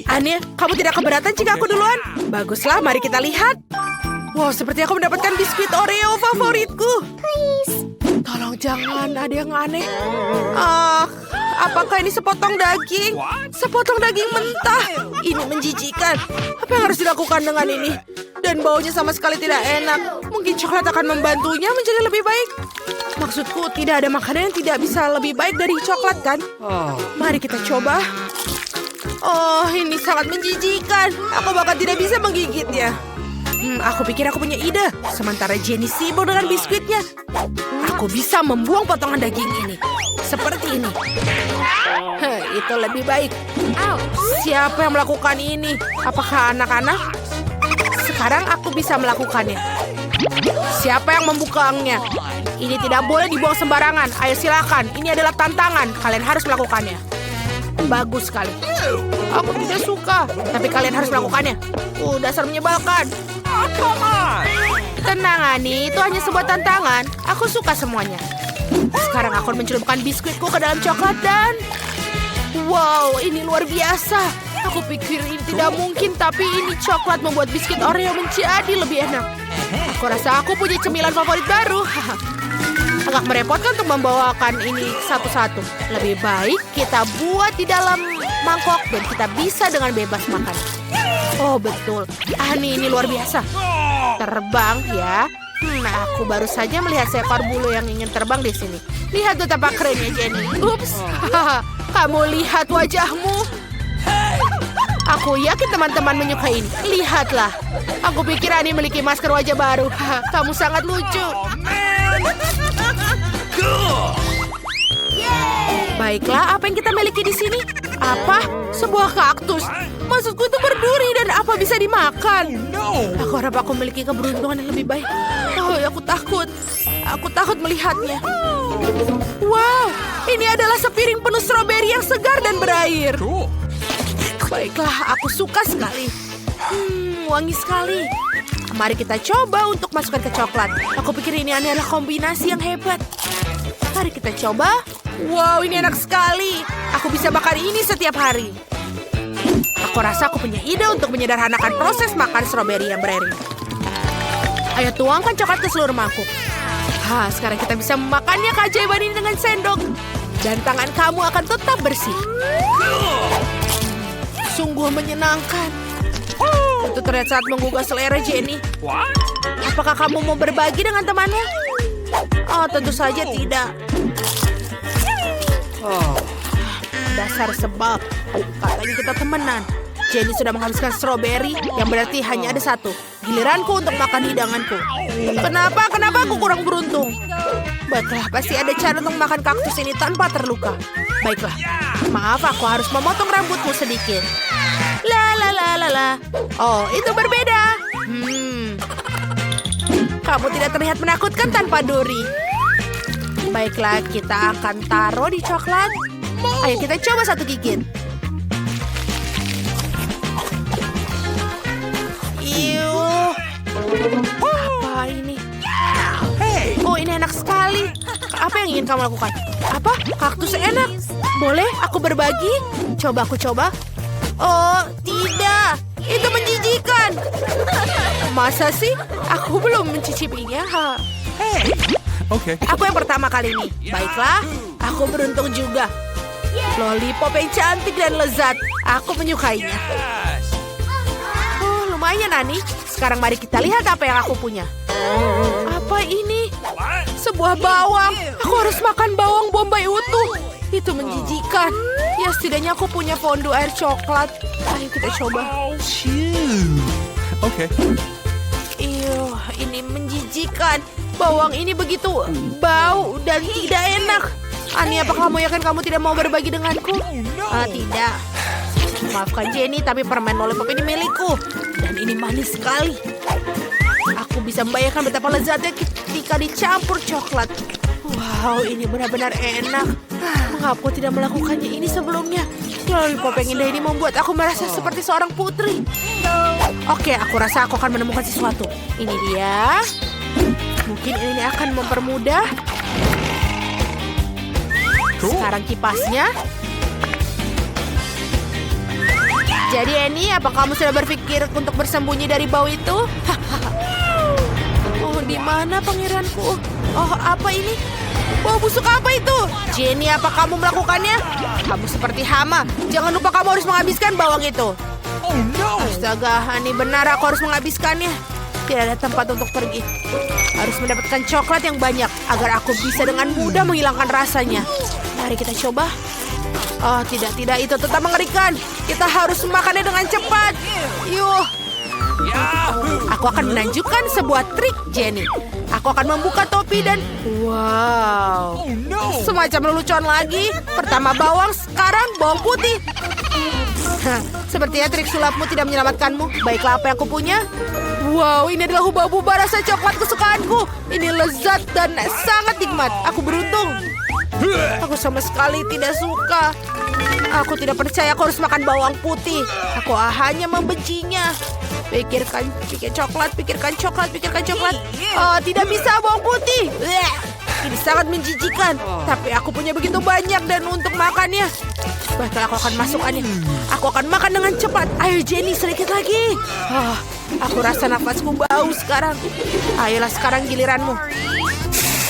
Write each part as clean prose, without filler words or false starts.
Anya, kamu tidak keberatan jika aku duluan? Baguslah, mari kita lihat. Wow, seperti aku mendapatkan biskuit Oreo favoritku. Tolong jangan ada yang aneh. Apakah ini sepotong daging? Sepotong daging mentah. Ini menjijikan. Apa yang harus dilakukan dengan ini? Dan baunya sama sekali tidak enak. Mungkin coklat akan membantunya menjadi lebih baik. Maksudku, tidak ada makanan yang tidak bisa lebih baik dari coklat, kan? Mari kita coba. Oh, ini sangat menjijikan. Aku bahkan tidak bisa menggigitnya. Aku pikir aku punya ide. Sementara Jenny sibuk dengan biskuitnya, aku bisa membuang potongan daging ini. Seperti ini. Itu lebih baik. Siapa yang melakukan ini? Apakah anak-anak? Sekarang aku bisa melakukannya. Siapa yang membukanya? Ini tidak boleh dibuang sembarangan. Ayo silakan. Ini adalah tantangan. Kalian harus melakukannya. Bagus sekali. Aku tidak suka, tapi kalian harus melakukannya. Dasar menyebalkan. Tenang, Ani. Itu hanya sebuah tantangan. Aku suka semuanya. Sekarang aku akan mencelupkan biskuitku ke dalam coklat dan... Wow, ini luar biasa. Aku pikir ini tidak mungkin, tapi ini coklat membuat biskuit Oreo menjadi lebih enak. Aku rasa aku punya cemilan favorit baru. Agak merepotkan untuk membawakan ini satu-satu. Lebih baik kita buat di dalam mangkok dan kita bisa dengan bebas makan. Oh betul, ini luar biasa. Terbang ya. Aku baru saja melihat seekor bulu yang ingin terbang di sini. Lihat betapa kerennya Jenny. Ups, kamu lihat wajahmu. Aku yakin teman-teman menyukai ini. Lihatlah. Aku pikir Ani memiliki masker wajah baru. Kamu sangat lucu. Baiklah, apa yang kita miliki di sini? Apa? Sebuah kaktus. Maksudku itu berduri dan apa bisa dimakan? Aku harap aku memiliki keberuntungan yang lebih baik. Oh, aku takut. Aku takut melihatnya. Wow, ini adalah sepiring penuh stroberi yang segar dan berair. Baiklah, aku suka sekali. Wangi sekali. Mari kita coba untuk masukkan ke coklat. Aku pikir ini adalah kombinasi yang hebat. Mari kita coba. Wow, ini enak sekali. Aku bisa makan ini setiap hari. Aku rasa aku punya ide untuk menyederhanakan proses makan stroberi yang berair. Ayo tuangkan coklat ke seluruh mangkuk. Sekarang kita bisa memakannya keajaiban ini dengan sendok. Dan tangan kamu akan tetap bersih. Sungguh menyenangkan. Itu terlihat sangat menggugah selera Jenny. Apakah kamu mau berbagi dengan temannya? Oh, tentu saja tidak. Dasar sebab. Katanya kita temenan. Jenny sudah menghabiskan stroberi, yang berarti hanya ada satu. Giliranku untuk makan hidanganku. Kenapa aku kurang beruntung? Baiklah, pasti ada cara untuk makan kaktus ini tanpa terluka. Baiklah, maaf aku harus memotong rambutmu sedikit. La. Oh, itu berbeda. Kamu tidak terlihat menakutkan tanpa duri. Baiklah, kita akan taruh di coklat. Ayo kita coba satu gigit. Apa ini? Oh, ini enak sekali. Apa yang ingin kamu lakukan? Apa? Kaktus enak. Boleh aku berbagi? Coba aku coba. Oh, tidak. Itu menjijikan. Masa sih? Aku belum mencicipinya. Aku yang pertama kali ini. Baiklah, aku beruntung juga. Lollipop yang cantik dan lezat. Aku menyukainya. Oh, lumayan, Ani. Sekarang mari kita lihat apa yang aku punya. Apa ini? Sebuah bawang. Aku harus makan bawang bombay utuh. Itu menjijikan. Ya, setidaknya aku punya fondue air coklat. Ayo kita coba. Ini menjijikan. Bawang ini begitu bau dan tidak enak. Ani, apakah kamu yakin kamu tidak mau berbagi denganku? Tidak. Maafkan Jenny, tapi permen lollipop ini milikku. Dan ini manis sekali. Aku bisa membayangkan betapa lezatnya ketika dicampur coklat. Wow, ini benar-benar enak. Mengapa aku tidak melakukannya ini sebelumnya? Lollipop yang indah ini membuat aku merasa seperti seorang putri. Oke, aku rasa aku akan menemukan sesuatu. Ini dia. Mungkin ini akan mempermudah. Sekarang kipasnya. Jadi Annie, apa kamu sudah berpikir untuk bersembunyi dari bau itu? Oh, di mana pangeranku? Oh, apa ini? Bau busuk apa itu? Jenny, apa kamu melakukannya? Kamu seperti hama. Jangan lupa kamu harus menghabiskan bawang itu. Oh no! Astaga, Hani, benar aku harus menghabiskannya. Tidak ada tempat untuk pergi. Harus mendapatkan coklat yang banyak agar aku bisa dengan mudah menghilangkan rasanya. Mari kita coba. Oh, tidak, itu tetap mengerikan. Kita harus makannya dengan cepat. Yuh. Aku akan menunjukkan sebuah trik, Jenny. Aku akan membuka topi dan... Wow. Semacam lelucon lagi. Pertama bawang, sekarang bawang putih. Sepertinya trik sulapmu tidak menyelamatkanmu. Baiklah, apa yang aku punya? Wow, ini adalah hubah-hubah rasa coklat kesukaanku. Ini lezat dan sangat nikmat. Aku beruntung. Aku sama sekali tidak suka. Aku tidak percaya aku harus makan bawang putih. Aku hanya membencinya. Pikirkan coklat. Oh, tidak bisa bawang putih. Bleh. Ini sangat menjijikan. Tapi aku punya begitu banyak dan untuk makannya. Baiklah, aku akan masukkannya. Aku akan makan dengan cepat. Ayo Jenny, sedikit lagi. Aku rasa nafasku bau sekarang. Ayolah, sekarang giliranmu.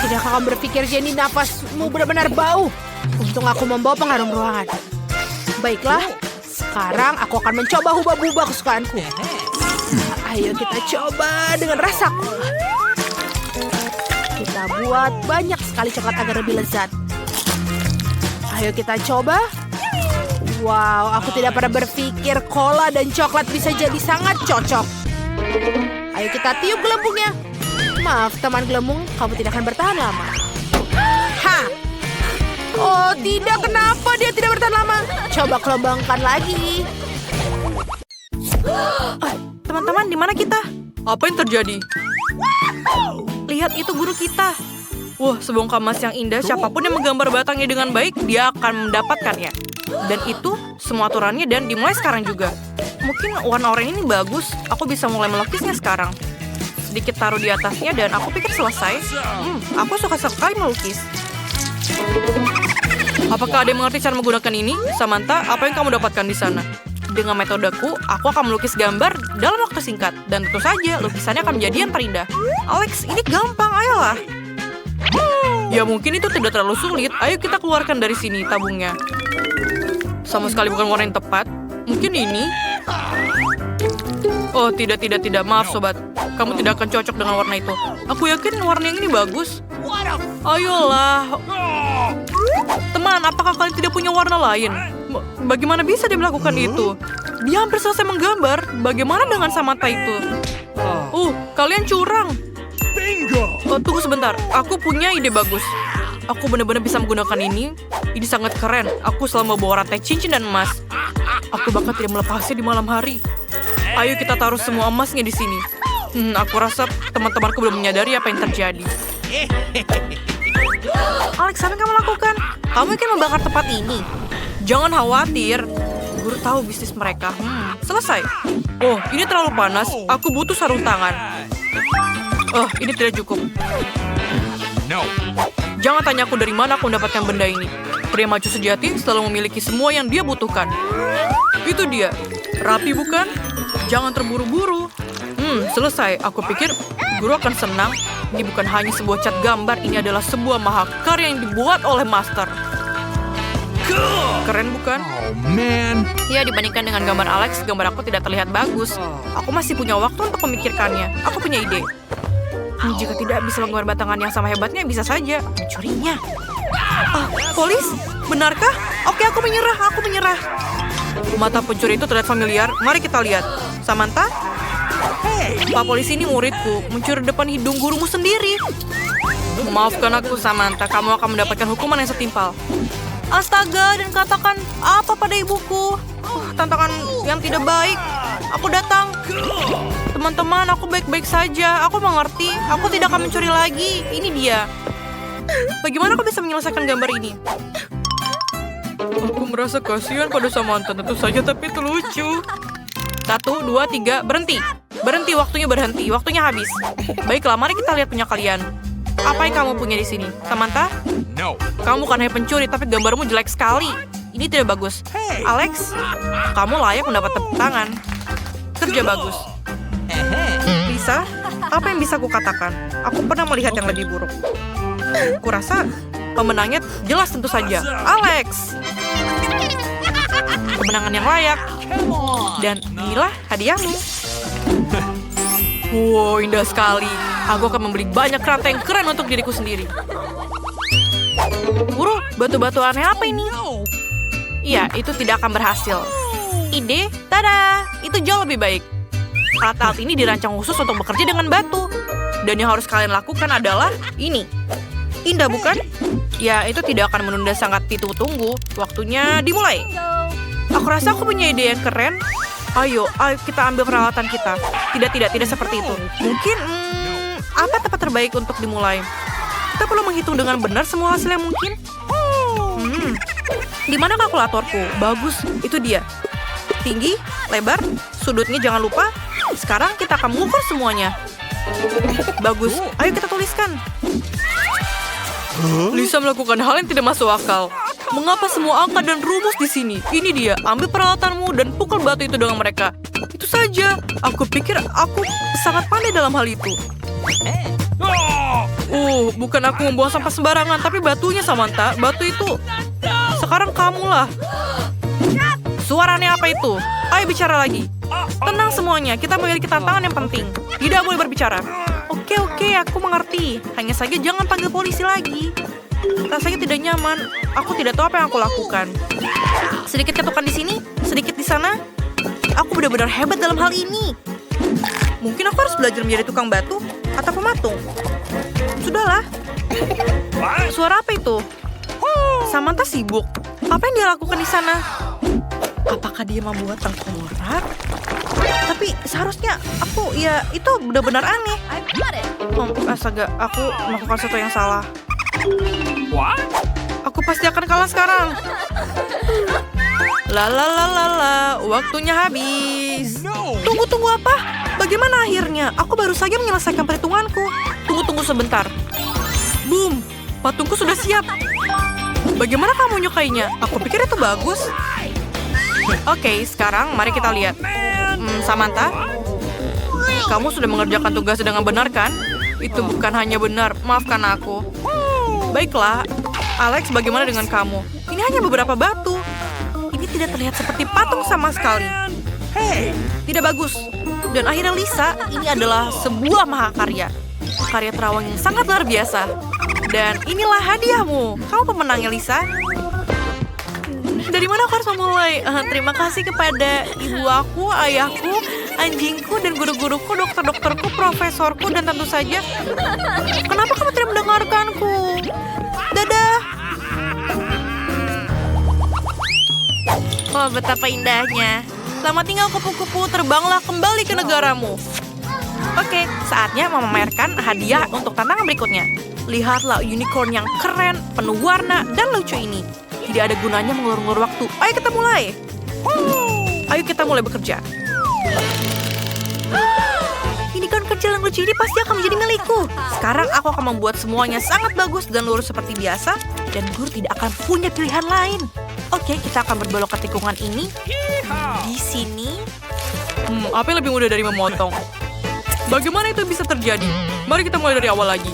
Tidakkah kamu berpikir Jenny, nafasmu benar-benar bau? Untung aku membawa pengharum ruangan. Baiklah, sekarang aku akan mencoba hubah-hubah kesukaanku. Ayo kita coba dengan rasaku. Kita buat banyak sekali coklat agar lebih lezat. Ayo kita coba. Wow, aku tidak pernah berpikir cola dan coklat bisa jadi sangat cocok. Ayo kita tiup gelembungnya. Maaf, teman gelembung, kamu tidak akan bertahan lama. Ha! Oh, tidak, kenapa dia tidak bertahan lama? Coba kelombangkan lagi. Teman-teman, di mana kita? Apa yang terjadi? Lihat, itu guru kita. Wah, sebongkah emas yang indah, siapapun yang menggambar batangnya dengan baik, dia akan mendapatkannya. Dan itu semua aturannya dan dimulai sekarang juga. Mungkin warna oranye ini bagus, aku bisa mulai melukisnya sekarang. Sedikit taruh di atasnya dan aku pikir selesai. Aku suka sekali melukis. Apakah ada yang mengerti cara menggunakan ini? Samantha, apa yang kamu dapatkan di sana? Dengan metodeku, aku akan melukis gambar dalam waktu singkat. Dan tentu saja, lukisannya akan menjadi yang terindah. Alex, ini gampang, ayolah. Ya mungkin itu tidak terlalu sulit. Ayo kita keluarkan dari sini tabungnya. Sama sekali bukan warna yang tepat. Mungkin ini. Oh, tidak. Maaf, sobat. Kamu tidak akan cocok dengan warna itu. Aku yakin warna yang ini bagus. Ayolah. Teman, apakah kalian tidak punya warna lain? Bagaimana bisa dia melakukan itu? Dia hampir selesai menggambar. Bagaimana dengan Samantha itu? Kalian curang. Oh, tunggu sebentar. Aku punya ide bagus. Aku benar-benar bisa menggunakan ini. Ini sangat keren. Aku selalu membawa rantai cincin dan emas. Aku bahkan tidak melepasnya di malam hari. Ayo kita taruh semua emasnya di sini. Aku rasa teman-temanku belum menyadari apa yang terjadi. Alex, apa yang kamu lakukan? Kamu ingin membakar tempat ini? Jangan khawatir. Guru tahu bisnis mereka. Selesai. Oh, ini terlalu panas. Aku butuh sarung tangan. Ini tidak cukup. No. Jangan tanya aku dari mana aku mendapatkan benda ini. Pria maju sejati selalu memiliki semua yang dia butuhkan. Itu dia. Rapi bukan? Jangan terburu-buru. Selesai. Aku pikir guru akan senang. Ini bukan hanya sebuah cat gambar. Ini adalah sebuah mahakarya yang dibuat oleh master. Keren bukan? Oh man. Ya, dibandingkan dengan gambar Alex, gambar aku tidak terlihat bagus. Aku masih punya waktu untuk memikirkannya. Aku punya ide. Jika tidak bisa menggambar batangan yang sama hebatnya, bisa saja mencurinya. Polis? Benarkah? Oke, aku menyerah. Mata pencuri itu terlihat familiar. Mari kita lihat. Samantha? Pak polisi, ini muridku. Mencuri depan hidung gurumu sendiri. Maafkan aku, Samantha. Kamu akan mendapatkan hukuman yang setimpal. Astaga, dan katakan apa pada ibuku? Tantangan yang tidak baik. Aku datang. Teman-teman, aku baik-baik saja. Aku mengerti. Aku tidak akan mencuri lagi. Ini dia. Bagaimana aku bisa menyelesaikan gambar ini? Aku merasa kasihan pada Samantha. Tentu saja, tapi itu lucu. 1, 2, 3, berhenti. Berhenti, waktunya berhenti. Waktunya habis. Baiklah, mari kita lihat punya kalian. Apa yang kamu punya di sini? Samantha? No. Kamu bukan hanya pencuri, tapi gambarmu jelek sekali. Ini tidak bagus. Alex, kamu layak mendapat tepuk tangan. Kerja bagus. Lisa, apa yang bisa aku katakan? Aku pernah melihat yang lebih buruk. Kurasa pemenangnya jelas tentu saja. Alex! Kemenangan yang layak. Dan inilah hadiahmu. Wow, indah sekali. Aku akan membeli banyak kereta yang keren untuk diriku sendiri. Guru, batu-batu aneh apa ini? Iya, itu tidak akan berhasil. Ide, tada, itu jauh lebih baik. Alat-alat ini dirancang khusus untuk bekerja dengan batu. Dan yang harus kalian lakukan adalah ini. Indah bukan? Ya, itu tidak akan menunda sangat ditunggu-tunggu. Waktunya dimulai. Aku rasa aku punya ide yang keren. Ayo kita ambil peralatan kita. Tidak seperti itu. Mungkin, apa tempat terbaik untuk dimulai? Kita perlu menghitung dengan benar semua hasil yang mungkin. Di mana kalkulatorku? Bagus, itu dia. Tinggi, lebar, sudutnya jangan lupa. Sekarang kita akan mengukur semuanya. Bagus, ayo kita tuliskan. Lisa melakukan hal yang tidak masuk akal. Mengapa semua angka dan rumus di sini? Ini dia, ambil peralatanmu dan pukul batu itu dengan mereka. Itu saja. Aku pikir aku sangat pandai dalam hal itu. Bukan aku membuang sampah sembarangan, tapi batunya, Samantha. Batu itu. Sekarang kamulah. Suaranya apa itu? Ayo bicara lagi. Tenang semuanya, kita memiliki tantangan yang penting. Tidak boleh berbicara. Oke, aku mengerti. Hanya saja jangan panggil polisi lagi. Rasanya tidak nyaman. Aku tidak tahu apa yang aku lakukan. Sedikit ketukan di sini, sedikit di sana. Aku benar-benar hebat dalam hal ini. Mungkin aku harus belajar menjadi tukang batu atau pematung. Sudahlah. Suara apa itu? Samantha sibuk. Apa yang dia lakukan di sana? Apakah dia membuat tengkorak? Tapi seharusnya itu benar-benar aneh. Astaga, aku melakukan sesuatu yang salah. What? Aku pasti akan kalah sekarang. Waktunya habis. Tunggu apa? Bagaimana akhirnya? Aku baru saja menyelesaikan perhitunganku. Tunggu sebentar. Boom, patungku sudah siap. Bagaimana kamu menyukainya? Aku pikir itu bagus. Oke, sekarang mari kita lihat. Samantha, kamu sudah mengerjakan tugas dengan benar kan? Itu bukan hanya benar, maafkan aku. Baiklah, Alex, bagaimana dengan kamu? Ini hanya beberapa batu. Ini tidak terlihat seperti patung sama sekali. Tidak bagus. Dan akhirnya Lisa, ini adalah sebuah mahakarya. Karya terawang yang sangat luar biasa. Dan inilah hadiahmu. Kamu pemenangnya, Lisa. Dari mana aku harus memulai? Terima kasih kepada ibu aku, ayahku, anjingku, dan guru-guruku, dokter-dokterku, profesorku, dan tentu saja. Kenapa kamu tidak mendengarkanku? Dadah. Oh, betapa indahnya. Selamat tinggal kupu-kupu, terbanglah kembali ke negaramu. Oke, saatnya memamerkan hadiah untuk tantangan berikutnya. Lihatlah unicorn yang keren, penuh warna, dan lucu ini. Tidak ada gunanya mengulur-ngulur waktu. Ayo kita mulai. Ayo kita mulai bekerja. Unicorn kecil yang lucu ini pasti akan menjadi milikku. Sekarang aku akan membuat semuanya sangat bagus dan lurus seperti biasa. Dan guru tidak akan punya pilihan lain. Oke, kita akan berbelok ke tikungan ini. Di sini. Apa yang lebih mudah dari memotong? Bagaimana itu bisa terjadi? Mari kita mulai dari awal lagi.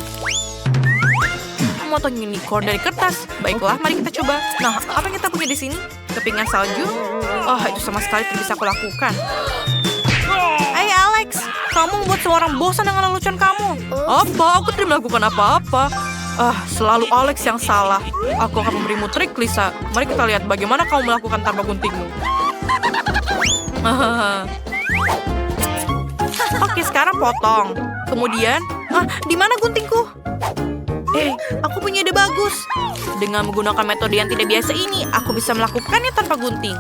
Memotong unicorn dari kertas. Baiklah, mari kita coba. Nah, apa yang kita punya di sini? Kepingan salju? Oh, itu sama sekali tidak bisa aku lakukan. Hey Alex, kamu membuat seorang bosan dengan lelucon kamu. Apa? Aku tidak melakukan apa-apa. Selalu Alex yang salah. Aku akan memberimu trik, Lisa. Mari kita lihat bagaimana kamu melakukan tanpa guntingmu. Oke, sekarang potong. Kemudian, di mana guntingku? Aku punya ide bagus. Dengan menggunakan metode yang tidak biasa ini, aku bisa melakukannya tanpa gunting.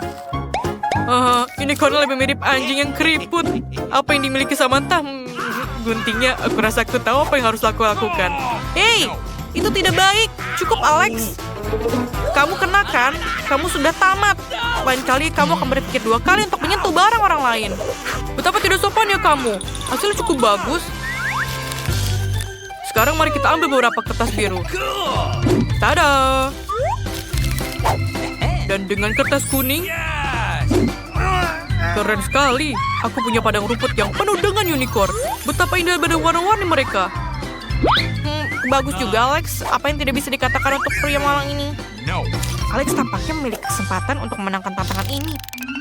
Ini karena lebih mirip anjing yang keriput. Apa yang dimiliki Samantha? Guntingnya, aku rasa aku tahu apa yang harus aku lakukan. Hei, itu tidak baik. Cukup, Alex. Kamu kena kan? Kamu sudah tamat. Lain kali kamu akan berpikir 2 kali untuk menyentuh barang orang lain. Betapa tidak sopan ya kamu. Hasilnya cukup bagus. Sekarang mari kita ambil beberapa kertas biru. Tada! Dan dengan kertas kuning, keren sekali. Aku punya padang rumput yang penuh dengan unicorn. Betapa indah dan warna-warni mereka. Bagus juga, Alex. Apa yang tidak bisa dikatakan untuk pria malang ini? No. Alex tampaknya memiliki kesempatan untuk memenangkan tantangan ini.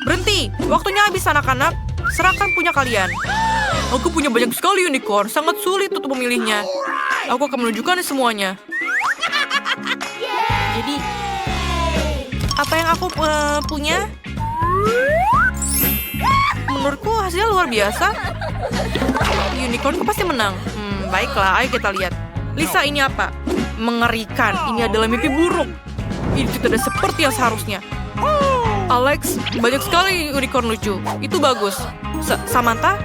Berhenti! Waktunya habis, anak-anak. Serahkan punya kalian. Aku punya banyak sekali unicorn. Sangat sulit untuk memilihnya. Aku akan menunjukkan semuanya. Jadi, apa yang aku punya? Menurutku hasilnya luar biasa. Unicornku pasti menang. Baiklah, ayo kita lihat. Lisa, ini apa? Mengerikan. Ini adalah mimpi buruk. Ini tidak seperti yang seharusnya. Alex, banyak sekali unicorn lucu. Itu bagus. Samantha?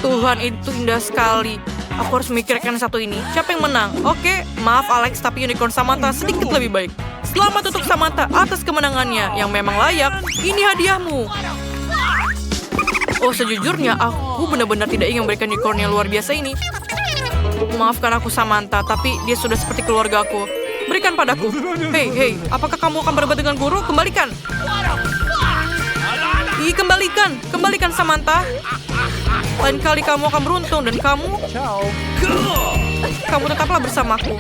Tuhan, itu indah sekali. Aku harus memikirkan satu ini. Siapa yang menang? Oke, maaf Alex, tapi unicorn Samantha sedikit lebih baik. Selamat untuk Samantha atas kemenangannya yang memang layak. Ini hadiahmu. Oh, sejujurnya aku benar-benar tidak ingin memberikan unicorn yang luar biasa ini. Maafkan aku Samantha, tapi dia sudah seperti keluargaku. Berikan padaku. Hei, apakah kamu akan berdebat dengan guru? Kembalikan. Kembalikan Samantha. Lain kali kamu akan beruntung dan kamu tetaplah bersamaku.